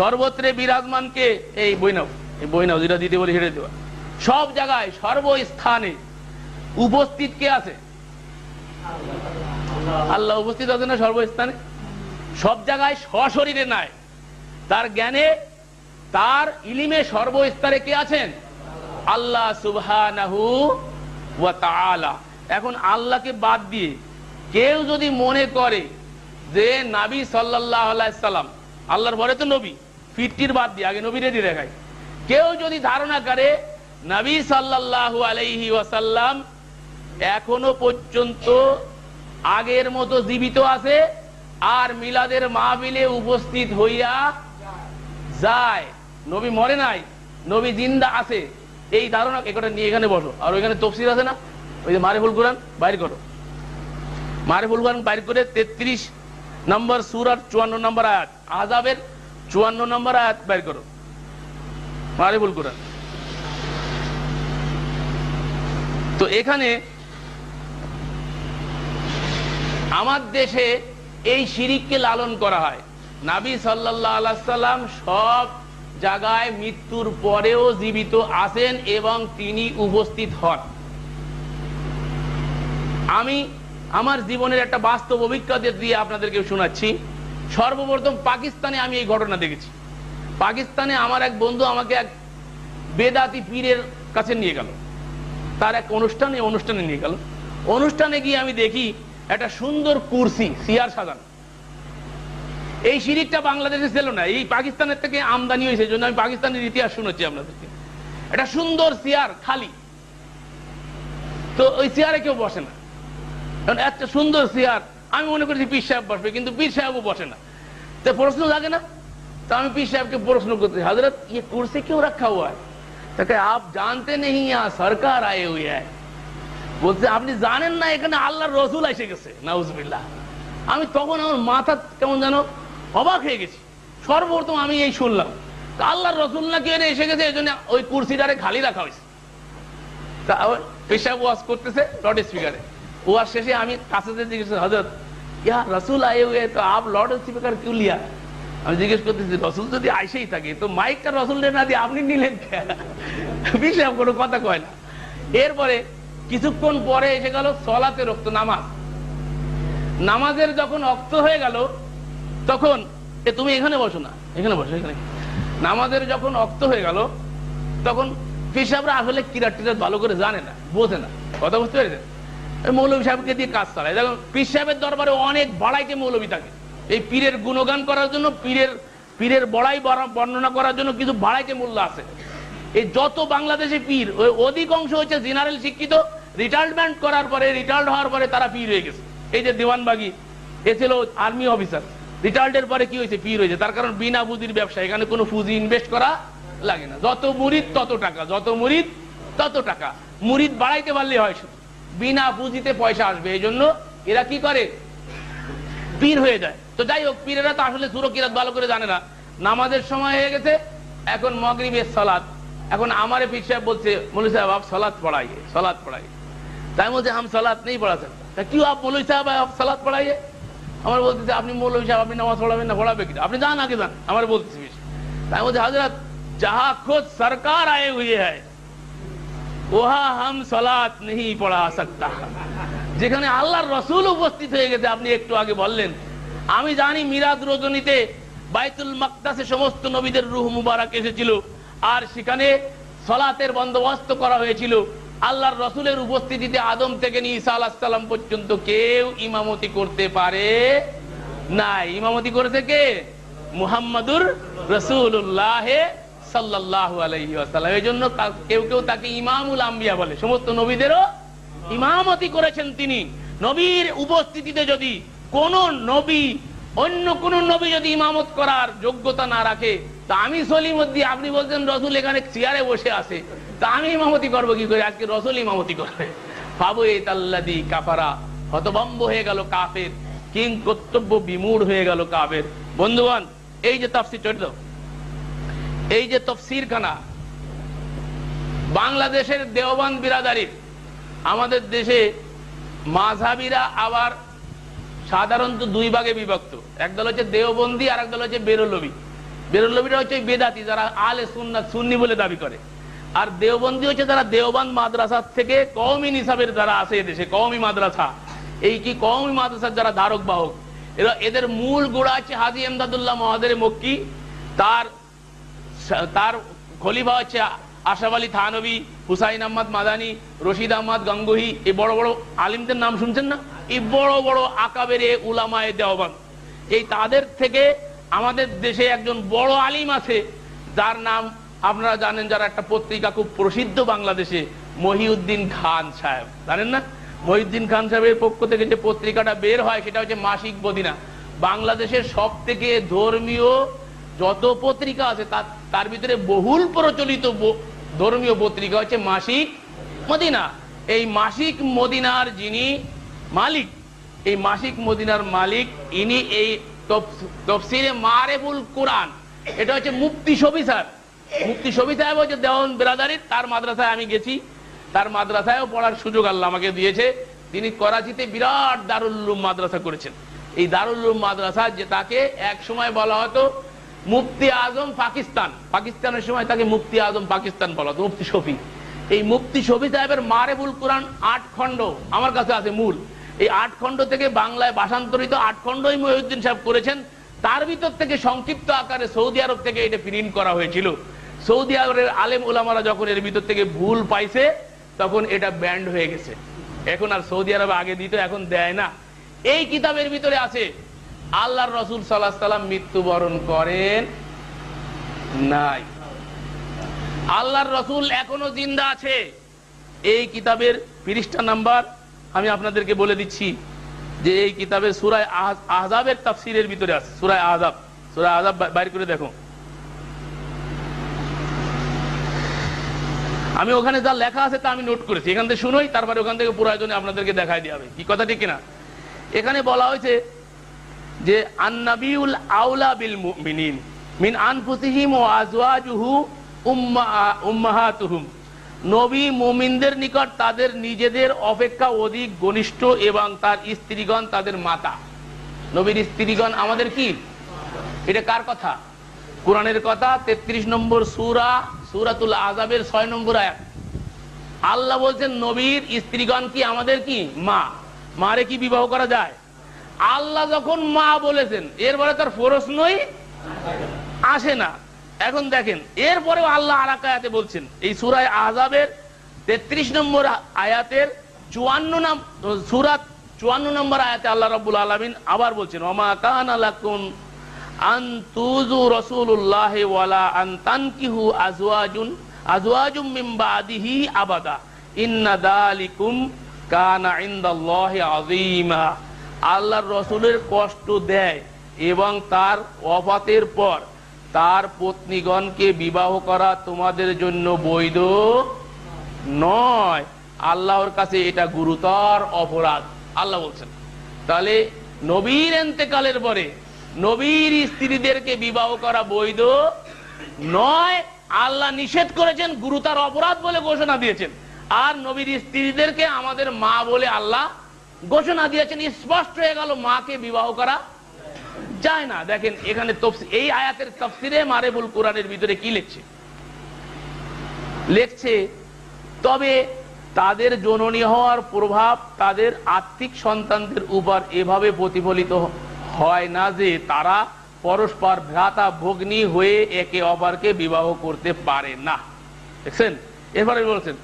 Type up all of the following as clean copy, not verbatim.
সর্বত্রে বিরাজমান কে? এই বৈনব, এই বৈনব যেটা দিতে বলি হেরে দেওয়া। সব জায়গায় সর্বস্থানে উপস্থিত কে আছে? আল্লাহ উপস্থিত আছে না সর্বস্থানে? সব জায়গায় সশরীরে নাই, তার জ্ঞানে তার ইলিমে সর্বস্তরে কে আছেন? আল্লাহ সুবহানাহু ওয়া তাআলা। এখন আল্লাহকে বাদ দিয়ে কেউ যদি মনে করে যে নবী সাল্লাল্লাহু আলাইহি সাল্লাম, আল্লাহর পরে তো নবী, ফিরতির বাদ দিয়ে আগে নবী রেডি দেখায়, কেউ যদি ধারণা করে নবী সাল্লাল্লাহু আলাইহি ওয়াসাল্লাম এখনো পর্যন্ত আগের মতো জীবিত আছে আর মিলাদের মাহফিলে উপস্থিত হইয়া যায়, নবী মরে নাই, নবী জিন্দা আছে, এই ধারণা একটা নিয়ে এখানে বসো। আর ওইখানে তফসির আছে না, ওই যে মারিফুল কোরআন বাইর করো, মারিফুল কোরআন বাইর করে 33 নম্বর সূরার 54 নম্বর আয়াত, আযাবের 54 নম্বর আয়াত বাইর করো, মারিফুল কোরআন। তো এখানে আমার দেশে এই শিরিককে লালন করা হয়। নবী সাল্লাল্লাহু আলাইহি সাল্লাম সব জায়গায় মৃত্যুর পরেও জীবিত আছেন এবং তিনি উপস্থিত হন। আমি আমার জীবনের একটা বাস্তব অভিজ্ঞতা দিয়ে আপনাদেরকে শোনাচ্ছি। সর্বপ্রথম পাকিস্তানে আমি এই ঘটনা দেখেছি। পাকিস্তানে আমার এক বন্ধু আমাকে এক বেদাতি পীরের কাছে নিয়ে গেল, তার এক অনুষ্ঠানে নিয়ে গেল। অনুষ্ঠানে গিয়ে আমি দেখি একটা সুন্দর কুরসি চেয়ার সাজানো। এই শিরিকটা বাংলাদেশে ছিল না, এই পাকিস্তানের থেকে আমদানি হয়েছে, জন্য আমি পাকিস্তানের ইতিহাস শুনেছি আপনাদেরকে। একটা সুন্দর চেয়ার খালি, তো ওই চেয়ারে কেউ বসে না, কারণ একটা সুন্দর চেয়ার। আমি মনে করছি পীর সাহেব বসবে, কিন্তু পীর সাহেবও বসে না। তো প্রশ্ন লাগে না, তো আমি পীর সাহেবকে প্রশ্ন করতে, হযরত ये कुर्सी क्यों रखा हुआ है? तो कहे आप जानते नहीं यहाँ सरकार आए हुए हैं। বলতে আপনি জানেন না এখানে আল্লাহর রাসূল এসে গেছে, নাউজুবিল্লাহ। আমি তখন আমার মাথা কেমন যেন অবাক হয়ে গেছি। সর্বপ্রথম আমি এই শুনলাম আল্লাহর রাসূল নাকি এসে গেছে, এই জন্য ওই কুরসিটারে খালি রাখা হয়েছে। তা পীর সাহেব ওয়াজ করতেছে লাউড স্পিকারে, ওয়াজ শেষে আমি কাছে জিজ্ঞেস, হযরত ইয়া রাসূল আয়ে হুয়ে তো আপ লাউড স্পিকার কিউ লিয়া? আমি জিজ্ঞেস করতেছি রাসূল যদি আইসেই থাকে তো মাইকটা রাসূলের না দিয়ে আপনি নিলেন কেন? পীর সাহেব কোনো কথা কয় না। এরপরে কিছুক্ষণ পরে এসে গেল সালাতের ওয়াক্ত, নামাজ। নামাজের যখন ওয়াক্ত হয়ে গেল তখন তুমি এখানে বসো না, এখানে বসো, এখানে। নামাজের যখন ওয়াক্ত হয়ে গেল তখন পীর সাহেবরা আসলে কিরাত টিরাত ভালো করে জানে না, বোঝে না, কথা বুঝতে পেরেছেন? মৌলভী সাহেবকে দিয়ে কাজ চালায়। দেখুন পীর সাহেবের দরবারে অনেক বড়াইকে মৌলভী থাকে, এই পীরের গুণগান করার জন্য, পীরের বড়াই বর্ণনা করার জন্য কিছু বাড়াইকে মূল্য আছে। এই যত বাংলাদেশে পীর, ওই অধিকাংশ হচ্ছে জেনারেল শিক্ষিত, রিটায়ারমেন্ট করার পরে, রিটায়ার্ড হওয়ার পরে তারা পীর হয়ে গেছে। এই যে দিওয়ানবাগি, এ ছিল আর্মি অফিসার, রিটায়ার্ডের পরে কি হয়েছে? পীর হয়েছে। তার কারণ বিনা পুঁজির ব্যবসা, এখানে কোনো পুঁজি ইনভেস্ট করা লাগে না, যত মুরিদ তত টাকা, যত মুরিদ তত টাকা। মুরিদ বাড়াইতে পারলে হয়, শুধু বিনা পুঁজিতে পয়সা আসবে, এই জন্য এরা কি করে? পীর হয়ে যায়। তো যাই হোক, পীরেরা তো আসলে সূরা কিরাত ভালো করে জানে না। নামাজের সময় হয়ে গেছে, এখন মাগরিবের সালাত। এখন আমারে পীর সাহেব বলছে, মৌলভী সাহেব আপ সালাত পড়াইয়ে, সালাত পড়াইয়ে। তাই বলছে হাম সালাত নেই পড়া सकता। क्यों आप मौलवी साहब आप সালাত পড়াইয়ে? আমার বলতেছে আপনি মৌলভী সাহেব, আপনি নামাজ পড়াবেন না? পড়াবে কি? আপনি যান আগে যান, আমার বলতেছে। তাই বলছে হযরত जहां खुद सरकार आए हुए है वहां हम सलात नहीं पढ़ा सकता। যেখানে আল্লাহর রাসূল উপস্থিত হয়ে গেছে, আপনি একটু আগে বললেন। আমি জানি মিলাদ রজনীতে বাইতুল মাকদাসে সমস্ত নবীদের রূহ মুবারক এসেছিল, আর সেখানে সালাতের বন্দোবস্ত করা হয়েছিল। আল্লাহর রাসূলের উপস্থিতিতে আদম থেকে নিয়ে ঈসা আলাইহিস সালাম পর্যন্ত কেউ ইমামতি করতে পারে না। ইমামতি করেছে কে? মুহাম্মাদুর রাসূলুল্লাহ সাল্লাল্লাহু আলাইহি ওয়াসাল্লাম। এইজন্য কেউ কেউ তাকে ইমামুল আম্বিয়া বলে। সমস্ত নবীদেরও ইমামতি করেছেন তিনি। নবীর উপস্থিতিতে যদি কোন নবী, অন্য কোন নবী যদি ইমামত করার যোগ্যতা না রাখে, তা আমি সলিমুদ্দিন, আপনি বলছেন রাসূল এখানে চেয়ারে বসে আছে, তা আমি ইমামতি করব কি করে? আজকে রাসূল ইমামতি করবে। ফাবুইতাল্লাযী কাফারা, হতভম্ব হয়ে গেল কাফের, কিং কর্তব্য বিমূঢ় হয়ে গেল কাফের। বন্ধুগণ, এই যে তাফসীর চলল, এই যে তাফসীর খানা বাংলাদেশের দেওবন্দ বিরাদারি, আমাদের দেশে মাযহাবীরা আবার সাধারণত দুই ভাগে বিভক্ত। একদল হচ্ছে দেওবন্দি আর একদল হচ্ছে বেরলভী। বেরলভীরা হচ্ছে বেদাতি, যারা আলে সুন্নাত সুন্নি বলে দাবি করে। আর দেওবন্দি হচ্ছে যারা দেওবন্দ মাদ্রাসা থেকে কওমি নিসাবের যারা আছে এদেশে, কওমি মাদ্রাসা, এই কি কওমি মাদ্রাসার যারা ধারক বাহক, এরা এদের মূল গোড়া আছে হাজী এমদাদুল্লাহ মহাদের মক্কি, তার খলিফা হচ্ছে আশরাফ আলী থানভী, হুসাইন আহমদ মাদানী, রশিদ আহমদ গঙ্গোহী। এই বড় বড় আলিমদের নাম শুনছেন না? এই বড় বড় আকাবেরে উলামায়ে দেওবন্দ, এই তাদের থেকে আমাদের দেশে একজন বড় আলিম আছে যার নাম আপনারা জানেন, যারা একটা পত্রিকা খুব প্রসিদ্ধ বাংলাদেশে, মহিউদ্দিন খান সাহেব, জানেন না? মহিউদ্দিন খান সাহেবের পক্ষ থেকে যে পত্রিকাটা বের হয় সেটা হচ্ছে মাসিক মদিনা। বাংলাদেশের সব থেকে ধর্মীয় যত পত্রিকা আছে তার ভিতরে বহুল প্রচলিত ধর্মীয় পত্রিকা হচ্ছে মাসিক মদিনা। এই মাসিক মদিনার যিনি মালিক, এই মাসিক মদিনার মালিক, ইনি এই তাফসীরে মারেফুল কোরআন, এটা হচ্ছে মুফতি শফি সাহেব। মুফতি শফি সাহেব হচ্ছে দেওবন্দ বিরাদারির, তার মাদ্রাসায় আমি গেছি, তার মাদ্রাসায়ও পড়ার সুযোগ আল্লাহ আমাকে দিয়েছে। তিনি করাচিতে বিরাট দারুল উলুম মাদ্রাসা করেছেন। এই দারুল উলুম মাদ্রাসা, যে তাকে এক সময় বলা হতো মুফতি আজম পাকিস্তান, পাকিস্তানের সময় তাকে মুফতি আজম পাকিস্তান বলা হতো, মুফতি শফি। এই মুফতি শফি সাহেবের মারেফুল কোরআন 8 খণ্ড আমার কাছে আছে মূল। এই 8 খণ্ড থেকে বাংলায় ভাষান্তরিত 8 খণ্ডই মহিউদ্দিন সাহেব করেছেন। তার ভিতর থেকে সংক্ষিপ্ত আকারে সৌদি আরব থেকে এটা প্রিন্ট করা হয়েছিল। সৌদি আরবের আলেম ওলামারা যখন এর ভিতর থেকে ভুল পাইছে তখন এটা ব্যান্ড হয়ে গেছে। এখন আর সৌদি আরবে আগে দিত, এখন দেয় না। এই কিতাবের ভিতরে আছে আল্লাহর রাসূল সাল্লাল্লাহু আলাইহি সাল্লাম মৃত্যুবরণ করেন নাই, আল্লাহর রাসূল এখনো জিন্দা আছে। এই কিতাবের পৃষ্ঠা নাম্বার আমি আপনাদেরকে বলে দিচ্ছি, যে এই কিতাবের সূরা আহজাবের তাফসীরের ভিতরে আছে। সূরা আহজাব, সূরা আহজাব বাইর করে দেখো। আমি ওখানে যা লেখা আছে তা আমি নোট করেছি, এখান থেকে শুনোই, তারপরে ওখান থেকে প্রয়োজনে আপনাদেরকে দেখাই দেওয়া হবে কি কথা, ঠিক কিনা। এখানে বলা হয়েছে যে আন-নাবিয়ুল আউলা বিল মুমিনিন মিন আনফুসিহিম ওয়া আজওয়াজুহু উম্মাহাতুহুম, নবী মুমিনদের নিকট তাদের নিজেদের অপেক্ষা অধিক ঘনিষ্ঠ এবং তার স্ত্রীগণ তাদের মাতা। নবীর স্ত্রীগণ আমাদের কি? এটা কার কথা? কোরআনের কথা। 33 নম্বর সূরা, সূরাতুল আহজাবের 6 নম্বর আয়াত। আল্লাহ বলছেন নবীর স্ত্রীগণ কি আমাদের কি মা। মারে কি বিবাহ করা যায়? আল্লাহ যখন মা বলেছেন এরপরে তার প্রশ্নই আসে না। এখন দেখেন এরপরেও আল্লাহ আর এক আয়াতে বলছেন, এই সূরা আহজাবের 33 নম্বর আয়াতের 54 নম্বর আয়াতে আল্লাহ রাব্বুল আলামিন আবার বলছেন, ওমা কানা লাকুম আন তুযু রাসূলুল্লাহি ওয়ালা আন তানকিহু আজওয়াজুম মিন বাদিহি আবাদা ইন্না যালিকুম কানা ইনদাল্লাহি আযীমা। আল্লাহর রাসূলের কষ্ট দেয় এবং তার ওফাতের পর তার পত্নীগণকে বিবাহ করা তোমাদের জন্য বৈধ নয়, আল্লাহর কাছে এটা গুরুতর অপরাধ আল্লাহ বলছেন। তাহলে নবীর ইন্তেকালের পরে নবীর স্ত্রীদেরকে বিবাহ করা বৈধ নয়, আল্লাহ নিষেধ করেছেন, গুরুতর অপরাধ বলে ঘোষণা দিয়েছেন। আর নবীর স্ত্রীদেরকে আমাদের মা বলে আল্লাহ ঘোষণা দিয়েছেন। স্পষ্ট হয়ে গেল মাকে বিবাহ করা যায় না। দেখেন এখানে এই আয়াতের তাফসীরে মারেফুল কোরআনের ভিতরে কি লেখছে, তবে তাদের জননী হওয়ার প্রভাব তাদের আত্মিক সন্তানদের উপর এভাবে প্রতিফলিত হয় না যে তারা পরস্পর ভ্রাতা ভগ্নী হয়ে একে অপরকে বিবাহ করতে পারে না। দেখছেন, এরপরে বলছেন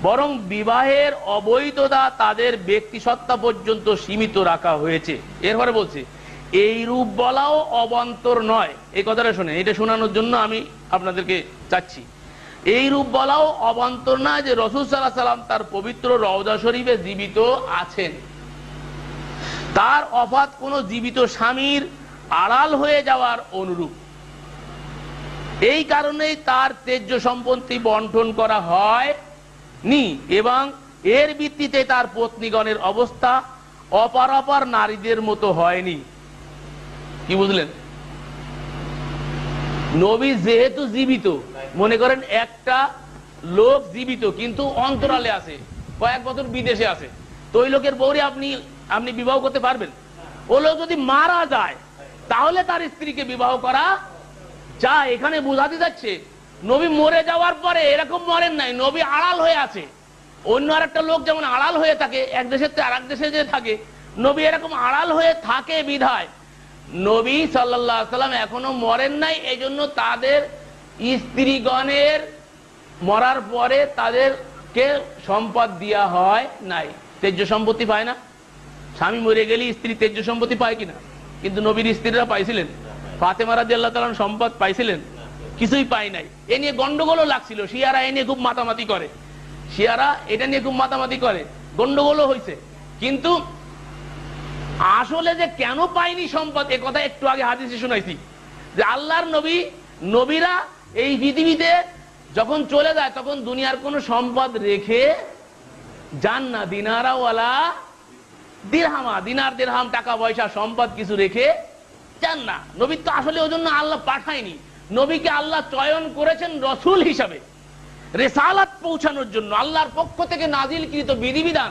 বরং বিবাহের অবৈধতা তাদের ব্যক্তিসত্তা পর্যন্ত সীমিত রাখা হয়েছে। এরপরে বলছে এই রূপ বলাও অবান্তর নয়। এই কথাটা শুনে, এটা শোনানোর জন্য আমি আপনাদেরকে চাচ্ছি। এই রূপ বলাও অবান্তর নয় যে রাসূল সাল্লাল্লাহু আলাইহি সাল্লাম তার পবিত্র রওজা শরীফে জীবিত আছেন। তার ওফাত কোন জীবিত স্বামীর আড়াল হয়ে যাওয়ার অনুরূপ। এই কারণেই তার তেজ্য সম্পত্তি বন্টন করা হয়নি এবং এর ভিত্তিতে তার পত্নীগণের অবস্থা অপার নারীদের মতো হয়নি। কি বুঝলেন? নবী যেহেতু জীবিত, মনে করেন একটা লোক জীবিত কিন্তু অন্তরালে আছে, কয়েক বছর বিদেশে আছে, তো ওই লোকের বউরে আপনি বিবাহ করতে পারবেন? ও লোক যদি মারা যায় তাহলে তার স্ত্রীকে বিবাহ করা যা এখানে বোঝাতে যাচ্ছে, নবী মরে যাওয়ার পরে এরকম মরেন নাই, নবী আড়াল হয়ে আছে। অন্য আর একটা লোক যেমন আড়াল হয়ে থাকে এক দেশের থেকে আরেক দেশে যে থাকে, নবী এরকম আড়াল হয়ে থাকে বিধায় নবী সাল্লাল্লাহু আলাইহি সাল্লাম এখনো মরেন নাই। এই জন্য তাদের স্ত্রীগণের মরার পরে তাদেরকে সম্পদ দেওয়া হয় নাই। তেজ্য সম্পত্তি পায় না, স্বামী মরে গেলে স্ত্রী তেজ্য সম্পত্তি পায় কিনা? কিন্তু নবীর স্ত্রীরা পাইছিলেন? ফাতেমা রাদিয়াল্লাহু তাআলা সম্পদ পাইছিলেন? কিছুই পায় নাই। এ নিয়ে গন্ডগোলও লাগছিল, শিয়ারা এ নিয়ে খুব মাতামাতি করে, শিয়ারা এটা নিয়ে খুব মাতামাতি করে, গন্ডগোলও হয়েছে। কিন্তু আসলে যে কেন পায়নি সম্পদ, এ কথা একটু আগে হাদিসে শুনাইছি যে আল্লাহর নবীরা এই পৃথিবীতে যখন চলে যায় তখন দুনিয়ার কোনো সম্পদ রেখে যান না, দিনারা ওয়ালা দিরহামা, দিনার দিরহাম টাকা পয়সা সম্পদ কিছু রেখে যান না। নবী তো আসলে ওই জন্য আল্লাহ পাঠায়নি, নবীকে আল্লাহ চয়ন করেছেন রসুল হিসাবে, রিসালাত পৌঁছানোর জন্য, আল্লাহর পক্ষ থেকে নাজিলকৃত বিধিবিধান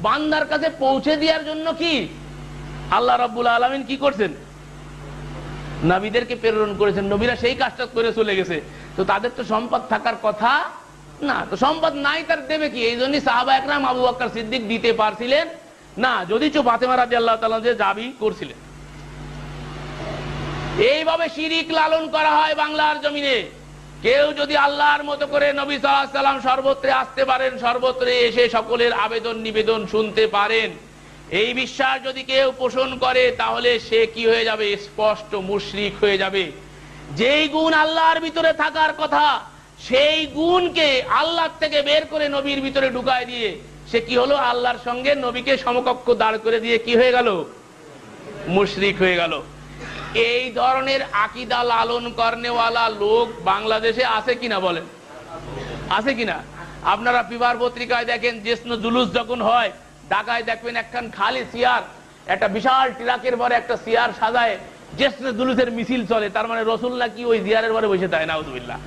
বান্দার কাছে পৌঁছে দেওয়ার জন্য। কি আল্লাহ রাব্বুল আলামিন কি করছেন? নবীদেরকে প্রেরণ করেছেন, নবীরা সেই কাজটা করে চলে গেছে। তো তাদের তো সম্পদ থাকার কথা না, তো সম্পদ নাই তার দেবে কি? এই জন্যই সাহাবা একরাম আবু বকর সিদ্দিক দিতে পারছিলেন না, যদি ফাতেমা রাদিয়াল্লাহু তাআলা যে দাবি করছিলেন। এইভাবে শিরিক লালন করা হয় বাংলার জমিনে। কেউ যদি আল্লাহর মতো করে নবী সাল্লাল্লাহু আলাইহি সাল্লাম সর্বত্রে আসতে পারেন, সর্বত্রে এসে সকলের আবেদন নিবেদন শুনতে পারেন, এই বিশ্বাস যদি কেউ পোষণ করে তাহলে সে কি হয়ে যাবে? স্পষ্ট মুশরিক হয়ে যাবে। যেই গুণ আল্লাহর ভিতরে থাকার কথা সেই গুণকে আল্লাহর থেকে বের করে নবীর ভিতরে ঢুকায় দিয়ে সে কি হলো? আল্লাহর সঙ্গে নবীকে সমকক্ষ দাঁড় করে দিয়ে কি হয়ে গেল? মুশরিক হয়ে গেল। এই ধরনের আকীদা লালন করনেওয়ালা লোক বাংলাদেশে আছে কিনা বলেন? আছে কিনা? আপনারা পিবার পত্রিকায় দেখেন, জেসন জুলুস যখন হয় ঢাকায় দেখবেন একখান খালি চেয়ার, একটা বিশাল ট্রাকের পরে একটা চেয়ার সাজায় জেসন জুলুসের মিছিল চলে। তার মানে রসুল নাকি ওই জিয়ারের পরে বসে থাকে, নাউযুবিল্লাহ।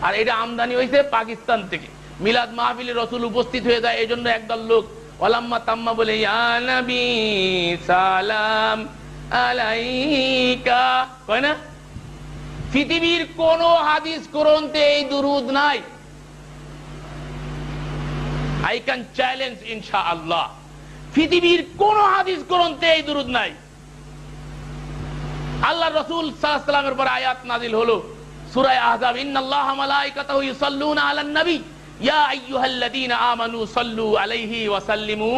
আর এটা আমদানি হয়েছে পাকিস্তান থেকে। মিলাদ মাহফিলে রসুল উপস্থিত হয়ে যায়, এই জন্য একদল লোক ওয়ালাম্মা তাম্মা বলে ইয়া নবী সালাম আলাইকা, কয় না? পৃথিবীর কোন হাদিস গ্রন্থে এই দুরুদ নাই। আই ক্যান চ্যালেঞ্জ ইনশাআল্লাহ, পৃথিবীর কোন হাদিস গ্রন্থে এই দুরুদ নাই। আল্লাহ রাসূল সাল্লাল্লাহু আলাইহি ওয়াসাল্লামের উপর আয়াত নাযিল হলো সূরা আহজাব, ইন্নাল্লাহা মালাইকাতাহু ইউসাল্লুনা আলান নবী ইয়া আইয়ুহাল্লাযীনা আমানু সাল্লু আলাইহি ওয়া সাল্লিমু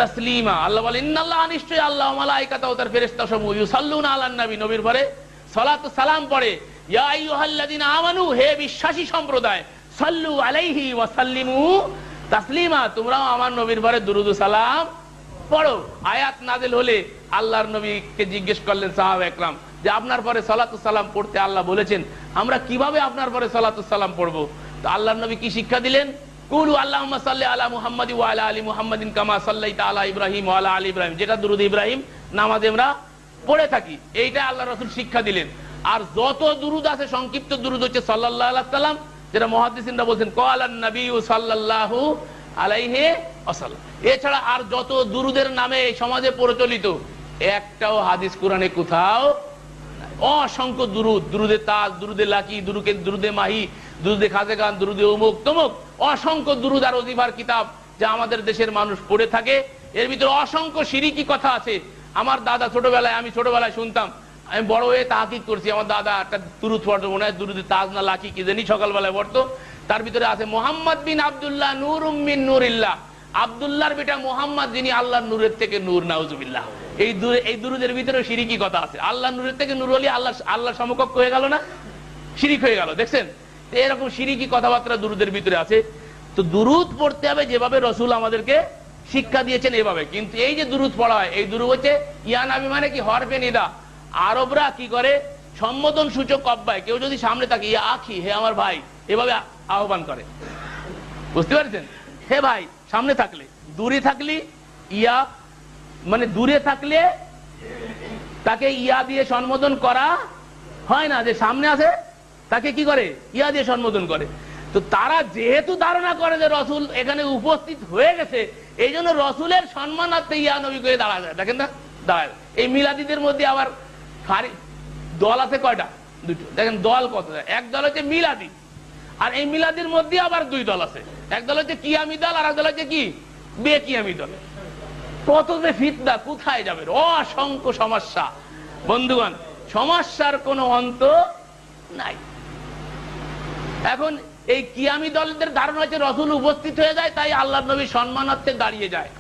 তাসলিমা। আল্লাহ বলেন ইন্নাল্লাহা, নিশ্চয় আল্লাহ, মালাইকাতাহু তার ফেরেশতা সমূহ, ইউসাল্লুনা আলান নবী, নবীর পরে সালাত ও সালাম পড়ে। ইয়া আইয়ুহাল্লাযীনা আমানু, হে বিশ্বাসী সম্প্রদায়, সাল্লু আলাইহি ওয়া সাল্লিমু তাসলিমা, তোমরাও আমার নবীর পরে দুরূদ ও সালাম পড়ো। আয়াত নাযিল হলে আল্লাহর নবীকে জিজ্ঞেস করলেন সাহাবা একরাম যে আপনার পরে সালাত ও সালাম পড়তে আল্লাহ বলেছেন, আমরা কিভাবে আপনার পরে সালাত ও সালাম পড়বো? তো আল্লাহর নবী কি শিক্ষা দিলেন? কুলু আল্লাহুম্মা সাল্লি আলা মুহাম্মাদি ওয়া আলা আলি মুহাম্মাদিন কামা সাল্লাইতা আলা ইব্রাহিম ওয়া আলা আলি ইব্রাহিম, যেটা দুরূদ ইব্রাহিম নামাজে আমরা পড়ে থাকি, এইটা আল্লাহ রাসূল শিক্ষা দিলেন। আর যত দুরূদ আছে সংক্ষিপ্ত দুরূদ হচ্ছে সাল্লাল্লাহু আলাইহি ওয়াসাল্লাম, যেটা মুহাদ্দিসিনরা বলেন ক্বালান নবিয়্যু সাল্লাল্লাহু আলাইহি ওয়াসাল্লাম। এছাড়া আর যত দুরূদের নামে এই সমাজে প্রচলিত একটাও হাদিস কোরআনে কোথাও নাই। অসংখ্য দুরূদ, দুরূদে তাজ, দুরূদে লাকি, দুরূদে মাহি, দুরূদে খাজেগান, দুরূদে অমুক তমুক, অসংখ্য দুরূদ আর ওজিফার কিতাব যা আমাদের দেশের মানুষ পড়ে থাকে। এর ভিতরে অসংখ্য শিরকি কথা আছে। আমার দাদা আমি ছোটবেলায় শুনতাম, আমি বড় হয়ে তাহকিক করছি। আমার দাদা একটা দুরূদ পড়তো, মনে হয় দুরূদে তাজ না লাকি কি জানি, সকালবেলায় পড়তো। তার ভিতরে আছে মুহাম্মদ বিন আব্দুল্লাহ নূরুম মিন নূরিল্লাহ, আব্দুল্লাহর বেটা মুহাম্মদ যিনি আল্লাহর নূরের থেকে নূর, নাউযুবিল্লাহ। এই দুরূদের ভিতরে শিরকি কথা আছে। আল্লাহর নূরের থেকে নূর হলে আল্লাহর সমকক্ষ হয়ে গেল না? শিরিক হয়ে গেল। দেখছেন, এরকম শিরকি কথাবার্তা দুরূদের ভিতরে আছে। তো দুরূদ পড়তে হবে যেভাবে রাসূল আমাদেরকে শিক্ষা দিয়েছেন এভাবে। কিন্তু এই যে দুরূদ পড়া হয়, এই দুরূদ হচ্ছে ইয়া নবী মানে কি হরফে নিদা। আরবরা কি করে? সম্বোধন সূচক অব্যয়, কেউ যদি সামনে থাকে ইয়া আখি, হে আমার ভাই, এভাবে আহ্বান করে। বুঝতে পারছেন? হে ভাই সামনে থাকলে, দূরে থাকলে ইয়া, মানে দূরে থাকলে তাকে ইয়া দিয়ে সম্বোধন করা হয় না, যে সামনে আছে তাকে কি করে? ইয়া দিয়ে সম্বোধন করে। তো তারা যেহেতু ধারণা করে যে রসুল এখানে উপস্থিত হয়ে গেছে, এই জন্য রসুলের সম্মানার্থে ইয়া নবী করে দাঁড়া যায়। দেখেন না, দাঁড়ায়। এই মিলাদিদের মধ্যে আবার দল আছে কয়টা? দুটো। দেখেন দল কত, এক দল হচ্ছে মিলাদি, আর এই মিলাদির মধ্যে আবার দুই দল আছে, এক দল হচ্ছে কিয়ামি দল আর এক দল হচ্ছে কি বেকিয়ামি দল। কত যে ফিতনা, কোথায় যাবে, অসংখ্য সমস্যা। বন্ধুগণ, সমস্যার কোনো অন্ত নাই। এখন এই কিয়ামি দলদের ধারণা হচ্ছে রসুল উপস্থিত হয়ে যায়, তাই আল্লাহ নবী সম্মানার্থে দাঁড়িয়ে যায়।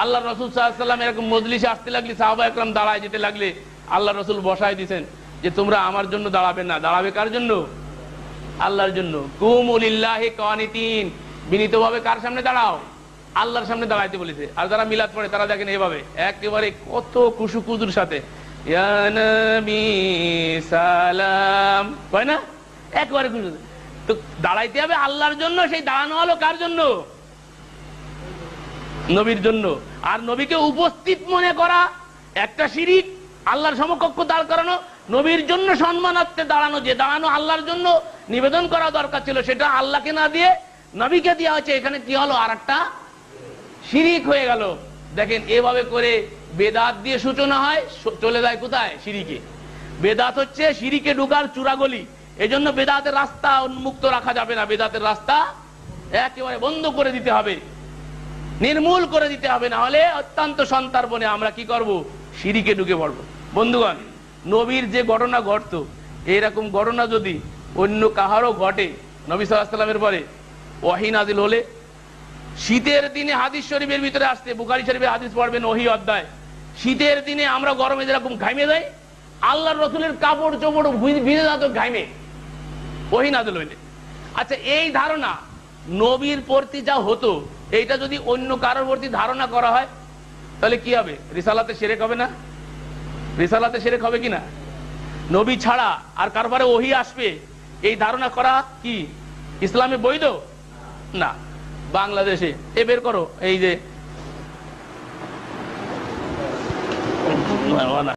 আল্লাহ রসুল সাল্লাল্লাহু আলাইহি ওয়াসাল্লাম এরকম মজলিসে আসতে লাগলে, সাহাবা একরাম দাঁড়ায় যেতে লাগলে আল্লাহ রসুল বসায় দিয়েছেন যে তোমরা আমার জন্য দাঁড়াবে না, দাঁড়াবে কার জন্য? আল্লাহর জন্য। কুমু লিল্লাহি কানিতিন, বিনীতভাবে কার সামনে দাঁড়াও? আল্লাহর সামনে দাঁড়াইতে বলেছে। আর যারা মিলাদ পড়ে তারা দেখেন এভাবে একেবারে কত কুসুকুজুর সাথে ইয়া নবী সালাম কয় না, একবারে খুশি। তো দাঁড়াইতে হবে আল্লাহর জন্য, সেই দাঁড়ানো হলো কার জন্য? নবীর জন্য। আর নবীকে উপস্থিত মনে করা একটা শিরিক, আল্লাহর সমকক্ষ দাঁড় করানো, নবীর জন্য সম্মানার্থে দাঁড়ানো, যে দাঁড়ানো আল্লাহর জন্য নিবেদন করা দরকার ছিল সেটা আল্লাহকে না দিয়ে নবীকে দেওয়া হচ্ছে, এখানে কি হলো? আর একটা শিরিক হয়ে গেল। দেখেন এভাবে করে বেদাত দিয়ে সূচনা হয়, চলে যায় কোথায়? শিরিকে। বেদাত হচ্ছে শিরিকে ঢুকার চূড়াগলি, এজন্য বেদাতের রাস্তা উন্মুক্ত রাখা যাবে না, বেদাতের রাস্তা একেবারে বন্ধ করে দিতে হবে, নির্মূল করে দিতে হবে, না হলে অত্যন্ত সন্তারপণে আমরা কি করব? শিরিকে ঢুকে পড়বো। বন্ধুগণ, নবীর যে ঘটনা ঘটতো, এরকম ঘটনা যদি অন্য কাহারও ঘটে, নবী সাল্লাল্লাহু আলাইহি ওয়াসাল্লামের পরে ওহী নাজিল হলে, শীতের দিনে হাদিস শরীফের ভিতরে আসতে, বুখারী শরীফের হাদিস পড়বেন ওহী অধ্যায়, শীতের দিনে আমরা গরমে যেরকম ঘামে যাই, আল্লাহর রাসূলের কাপড় চোপড় ভিজে যেত ঘামে ওহী নাজিল হইলে। আচ্ছা, এই ধারণা নবীর প্রতি যা হতো, এইটা যদি অন্য কারোর প্রতি ধারণা করা হয় তাহলে কি হবে? রিসালাতে শিরক হবে না? রিসালাতে শিরক হবে কিনা? নবী ছাড়া আর কারবারে ওহী আসবে, এই ধারণা করা কি ইসলামে বৈধ? না। বাংলাদেশে এ বের করো, এই যে